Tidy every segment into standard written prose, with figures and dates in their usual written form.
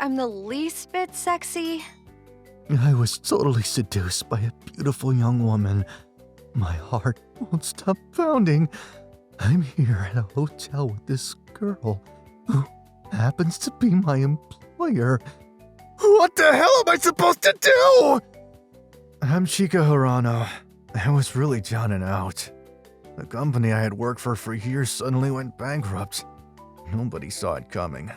I'm the least bit sexy? I was totally seduced by a beautiful young woman. My heart won't stop pounding. I'm here at a hotel with this girl who happens to be my employer. What the hell am I supposed to do? I'm Chika Hirano. I was really down and out. The company I had worked for years suddenly went bankrupt. Nobody saw it coming.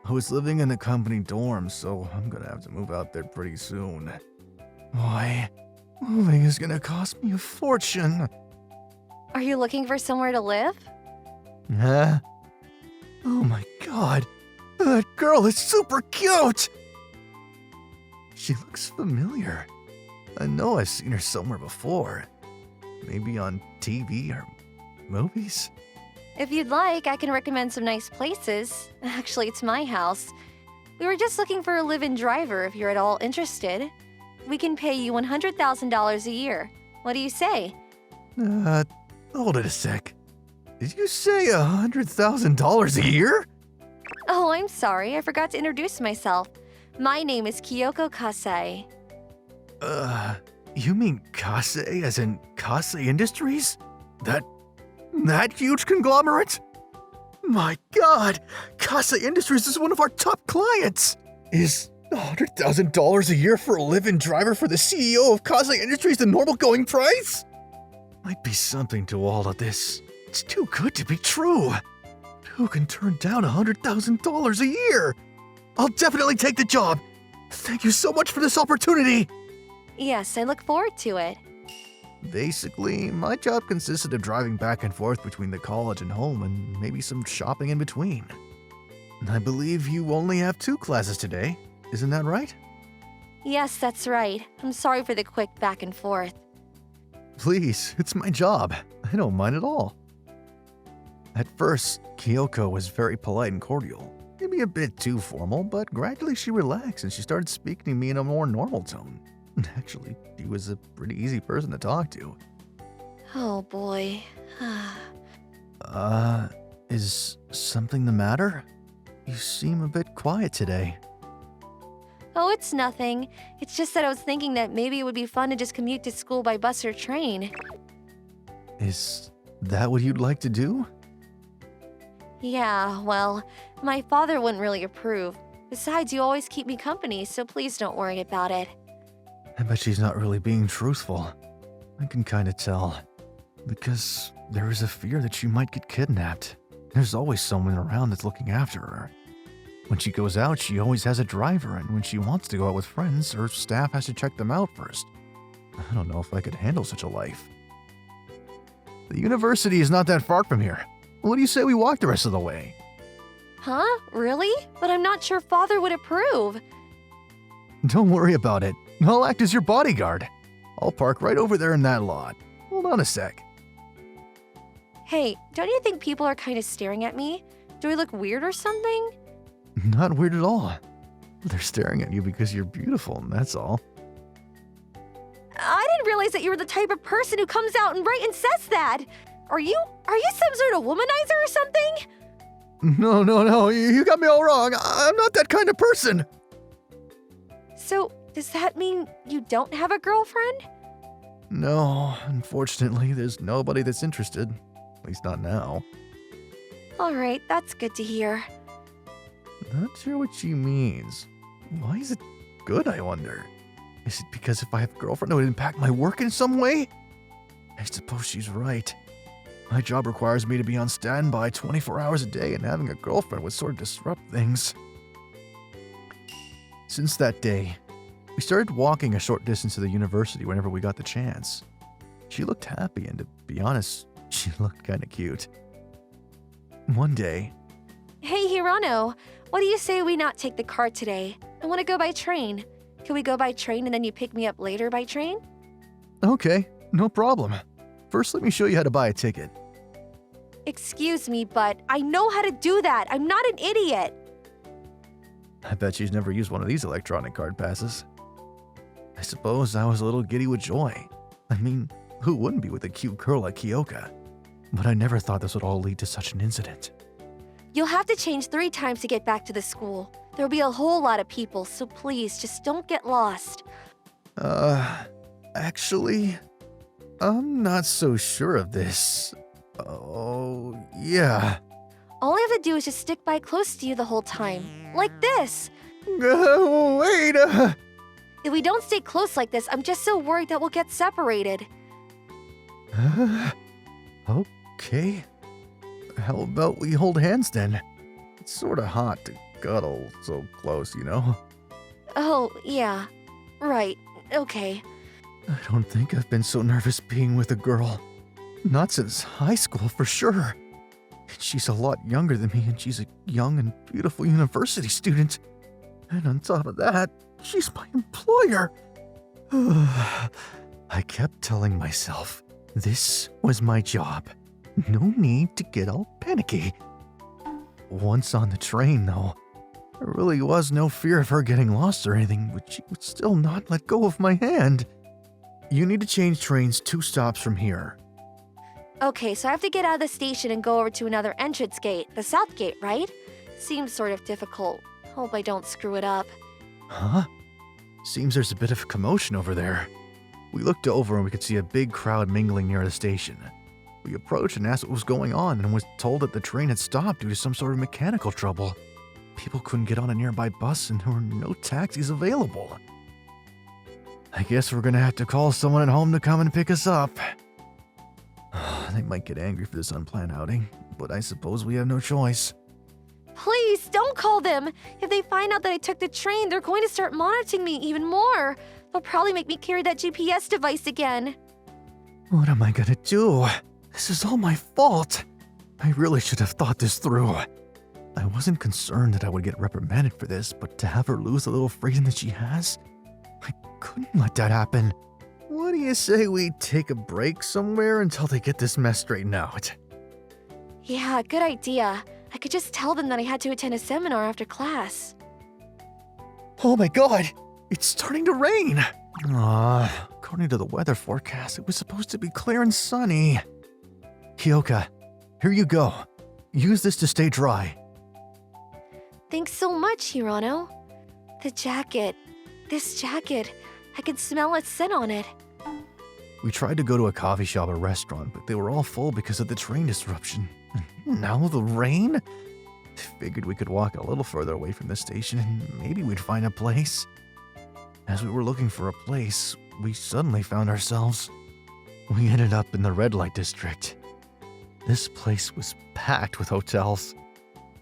I was living in the company dorm, so I'm gonna have to move out there pretty soon. Boy, moving is gonna cost me a fortune. Are you looking for somewhere to live? Huh? Oh my god, that girl is super cute! She looks familiar. I know I've seen her somewhere before. Maybe on TV or movies? If you'd like, I can recommend some nice places. Actually, it's my house. We were just looking for a live-in driver if you're at all interested. We can pay you $100,000 a year. What do you say? Hold it a sec. Did you say $100,000 a year? Oh, I'm sorry. I forgot to introduce myself. My name is Kiyoko Kasei. You mean Kasei as in Kasei Industries? That huge conglomerate? My god, Kasei Industries is one of our top clients! Is $100,000 a year for a live-in driver for the CEO of Kasei Industries the normal going price? Might be something to all of this. It's too good to be true. Who can turn down $100,000 a year? I'll definitely take the job. Thank you so much for this opportunity. Yes, I look forward to it. Basically, my job consisted of driving back and forth between the college and home and maybe some shopping in between. I believe you only have 2 classes today, isn't that right? Yes, that's right. I'm sorry for the quick back and forth. Please, it's my job. I don't mind at all. At first, Kiyoko was very polite and cordial. Maybe a bit too formal, but gradually she relaxed and she started speaking to me in a more normal tone. Actually, she was a pretty easy person to talk to. Oh boy. Is something the matter? You seem a bit quiet today. Oh, it's nothing. It's just that I was thinking that maybe it would be fun to just commute to school by bus or train. Is that what you'd like to do? Yeah, well, my father wouldn't really approve. Besides, you always keep me company, so please don't worry about it. I bet she's not really being truthful. I can kinda tell. Because there is a fear that she might get kidnapped. There's always someone around that's looking after her. When she goes out, she always has a driver, and when she wants to go out with friends, her staff has to check them out first. I don't know if I could handle such a life. The university is not that far from here. What do you say we walk the rest of the way? Huh? Really? But I'm not sure father would approve. Don't worry about it. I'll act as your bodyguard. I'll park right over there in that lot. Hold on a sec. Hey, don't you think people are kind of staring at me? Do I look weird or something? Not weird at all. They're staring at you because you're beautiful, and that's all. I didn't realize that you were the type of person who comes out and right and says that. Are you some sort of womanizer or something? No, you got me all wrong. I'm not that kind of person. So, does that mean you don't have a girlfriend? No, unfortunately, there's nobody that's interested. At least not now. Alright, that's good to hear. Not sure what she means. Why is it good, I wonder? Is it because if I have a girlfriend, it would impact my work in some way? I suppose she's right. My job requires me to be on standby 24 hours a day, and having a girlfriend would sort of disrupt things. Since that day, we started walking a short distance to the university whenever we got the chance. She looked happy, and to be honest, she looked kinda cute. One day... Hey, Hirano, what do you say we not take the car today? I want to go by train. Can we go by train and then you pick me up later by train? Okay, no problem. First, let me show you how to buy a ticket. Excuse me, but I know how to do that. I'm not an idiot. I bet she's never used one of these electronic card passes. I suppose I was a little giddy with joy. I mean, who wouldn't be with a cute girl like Kiyoko? But I never thought this would all lead to such an incident. You'll have to change 3 times to get back to the school. There'll be a whole lot of people, so please, just don't get lost. Actually, I'm not so sure of this. Oh, yeah. All I have to do is just stick by close to you the whole time. Like this. Wait, If we don't stay close like this, I'm just so worried that we'll get separated. Okay. How about we hold hands then? It's sorta hot to cuddle so close, you know? Oh, yeah. Right. Okay. I don't think I've been so nervous being with a girl. Not since high school, for sure. She's a lot younger than me, and she's a young and beautiful university student. And on top of that, she's my employer. I kept telling myself this was my job. No need to get all panicky. Once on the train, though, there really was no fear of her getting lost or anything, but she would still not let go of my hand. You need to change trains 2 stops from here. Okay, so I have to get out of the station and go over to another entrance gate, the south gate, right? Seems sort of difficult. Hope I don't screw it up. Huh? Seems there's a bit of commotion over there. We looked over and we could see a big crowd mingling near the station. We approached and asked what was going on and was told that the train had stopped due to some sort of mechanical trouble. People couldn't get on a nearby bus and there were no taxis available. I guess we're gonna have to call someone at home to come and pick us up. They might get angry for this unplanned outing, but I suppose we have no choice. Please, don't call them! If they find out that I took the train, they're going to start monitoring me even more. They'll probably make me carry that GPS device again. What am I gonna do? This is all my fault. I really should have thought this through. I wasn't concerned that I would get reprimanded for this, but to have her lose the little freedom that she has, I couldn't let that happen. What do you say we take a break somewhere until they get this mess straightened out? Yeah, good idea. I could just tell them that I had to attend a seminar after class. Oh my god! It's starting to rain! According to the weather forecast, it was supposed to be clear and sunny. Kiyoko, here you go. Use this to stay dry. Thanks so much, Hirano. The jacket. This jacket. I could smell its scent on it. We tried to go to a coffee shop or restaurant, but they were all full because of the train disruption. Now the rain? I figured we could walk a little further away from the station and maybe we'd find a place. As we were looking for a place, we suddenly found ourselves. We ended up in the red light district. This place was packed with hotels.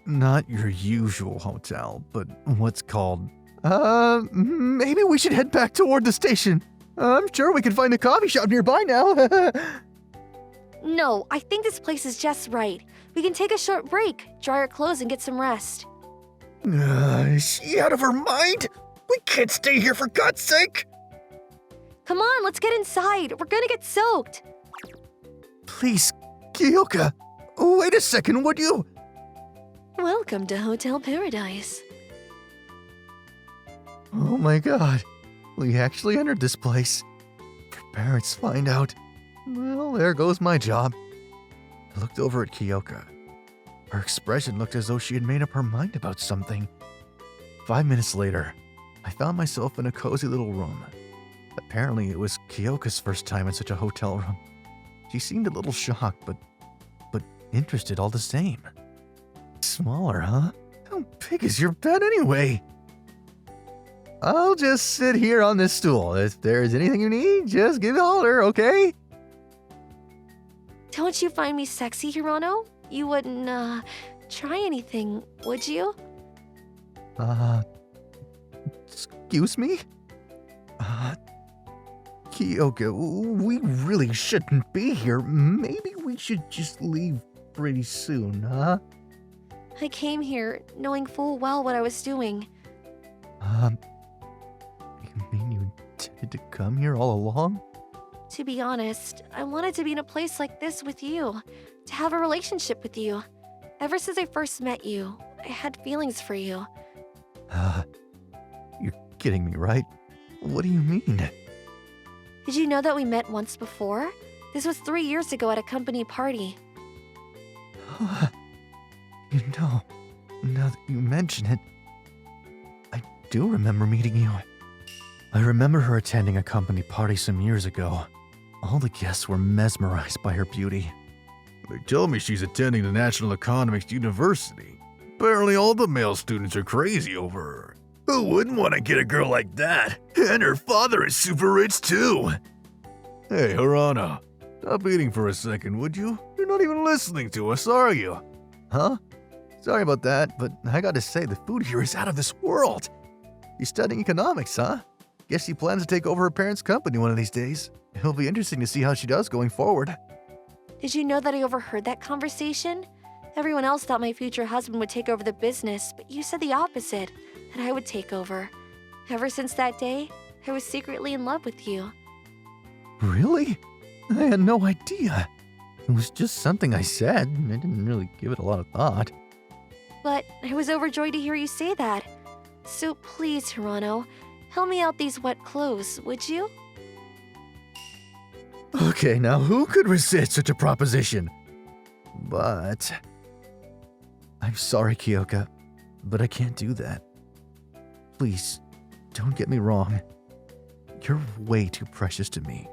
Not your usual hotel, but what's called... maybe we should head back toward the station. I'm sure we can find a coffee shop nearby now. No, I think this place is just right. We can take a short break, dry our clothes, and get some rest. Is she out of her mind? We can't stay here for God's sake! Come on, let's get inside. We're gonna get soaked. Please, Kiyoko, wait a second, would you? Welcome to Hotel Paradise. Oh my god, we actually entered this place. If our parents find out, well, there goes my job. I looked over at Kiyoko. Her expression looked as though she had made up her mind about something. 5 minutes later, I found myself in a cozy little room. Apparently, it was Kyoko's first time in such a hotel room. She seemed a little shocked, but interested all the same. Smaller, huh? How big is your bed anyway? I'll just sit here on this stool. If there's anything you need, just give a holler, okay? Don't you find me sexy, Hirano? You wouldn't, try anything, would you? Excuse me? Kiyoko, we really shouldn't be here. Maybe we should just leave pretty soon, huh? I came here knowing full well what I was doing. You mean you intended to come here all along? To be honest, I wanted to be in a place like this with you, to have a relationship with you. Ever since I first met you, I had feelings for you. You're kidding me, right? What do you mean? Did you know that we met once before? This was 3 years ago at a company party. You know, now that you mention it, do remember meeting you. I remember her attending a company party some years ago. All the guests were mesmerized by her beauty. They tell me she's attending the National Economics University. Apparently all the male students are crazy over her. Who wouldn't want to get a girl like that? And her father is super rich too. Hey, Harana, stop eating for a second, would you? You're not even listening to us, are you? Huh? Sorry about that, but I gotta say, the food here is out of this world. You're studying economics, huh? Guess she plans to take over her parents' company one of these days. It'll be interesting to see how she does going forward. Did you know that I overheard that conversation? Everyone else thought my future husband would take over the business, but you said the opposite, that I would take over. Ever since that day, I was secretly in love with you. Really? I had no idea. It was just something I said. I didn't really give it a lot of thought. But I was overjoyed to hear you say that. So please, Hirano, help me out these wet clothes, would you? Okay, now who could resist such a proposition? But... I'm sorry, Kiyoko, but I can't do that. Please, don't get me wrong. You're way too precious to me.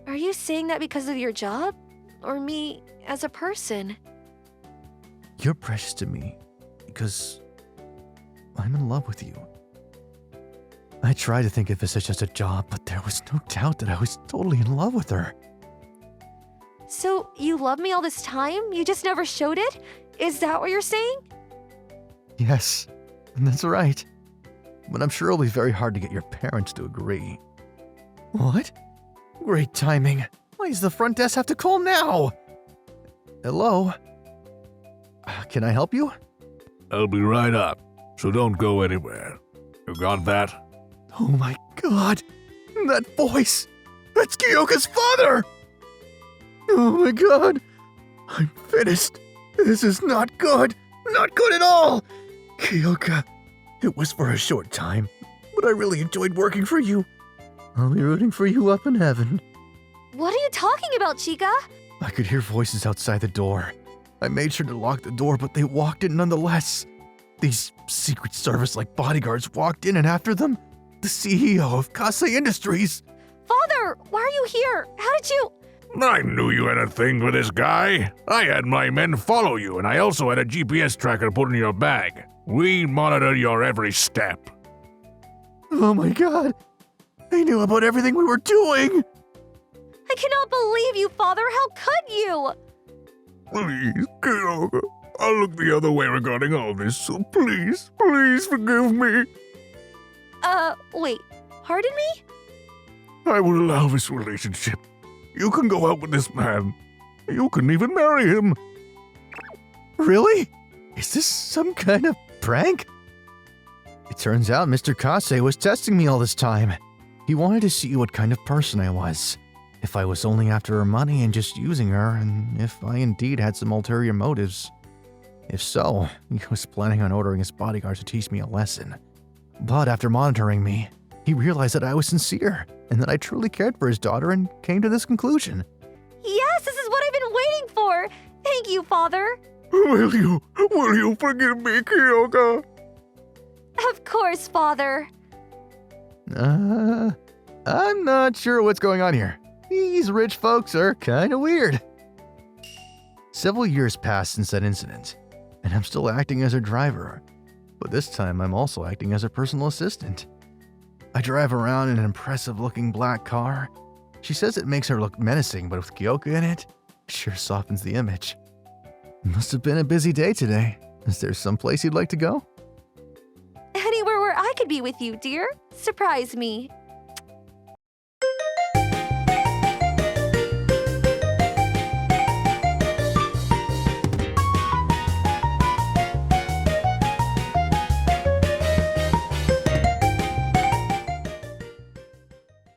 Are you saying that because of your job? Or me as a person? You're precious to me because I'm in love with you. I tried to think of this as just a job, but there was no doubt that I was totally in love with her. So you love me all this time? You just never showed it? Is that what you're saying? Yes, that's right. But I'm sure it'll be very hard to get your parents to agree. What? Great timing. Why does the front desk have to call now? Hello? Can I help you? I'll be right up, so don't go anywhere. You got that? Oh my god! That voice! That's Kiyoko's father! Oh my god! I'm finished. This is not good. Not good at all! Kiyoko, it was for a short time, but I really enjoyed working for you. I'll be rooting for you up in heaven. What are you talking about, Chica? I could hear voices outside the door. I made sure to lock the door, but they walked in nonetheless. These Secret Service-like bodyguards walked in, and after them, the CEO of Kasei Industries. Father, why are you here? How did you... I knew you had a thing for this guy. I had my men follow you, and I also had a GPS tracker put in your bag. We monitor your every step. Oh my god! I knew about everything we were doing! I cannot believe you, Father. How could you? Please, Kiyoko. I'll look the other way regarding all this, so please, please forgive me. Wait. Pardon me? I will allow this relationship. You can go out with this man. You can even marry him. Really? Is this some kind of prank? It turns out Mr. Kasei was testing me all this time. He wanted to see what kind of person I was. If I was only after her money and just using her, and if I indeed had some ulterior motives. If so, he was planning on ordering his bodyguards to teach me a lesson. But after monitoring me, he realized that I was sincere, and that I truly cared for his daughter and came to this conclusion. Yes, this is what I've been waiting for. Thank you, Father. Will you forgive me, Kiyoko? Of course, Father. I'm not sure what's going on here. These rich folks are kinda weird. Several years passed since that incident, and I'm still acting as her driver. But this time I'm also acting as her personal assistant. I drive around in an impressive-looking black car. She says it makes her look menacing, but with Kiyoko in it, it sure softens the image. Must have been a busy day today. Is there some place you'd like to go? Anywhere where I could be with you, dear. Surprise me.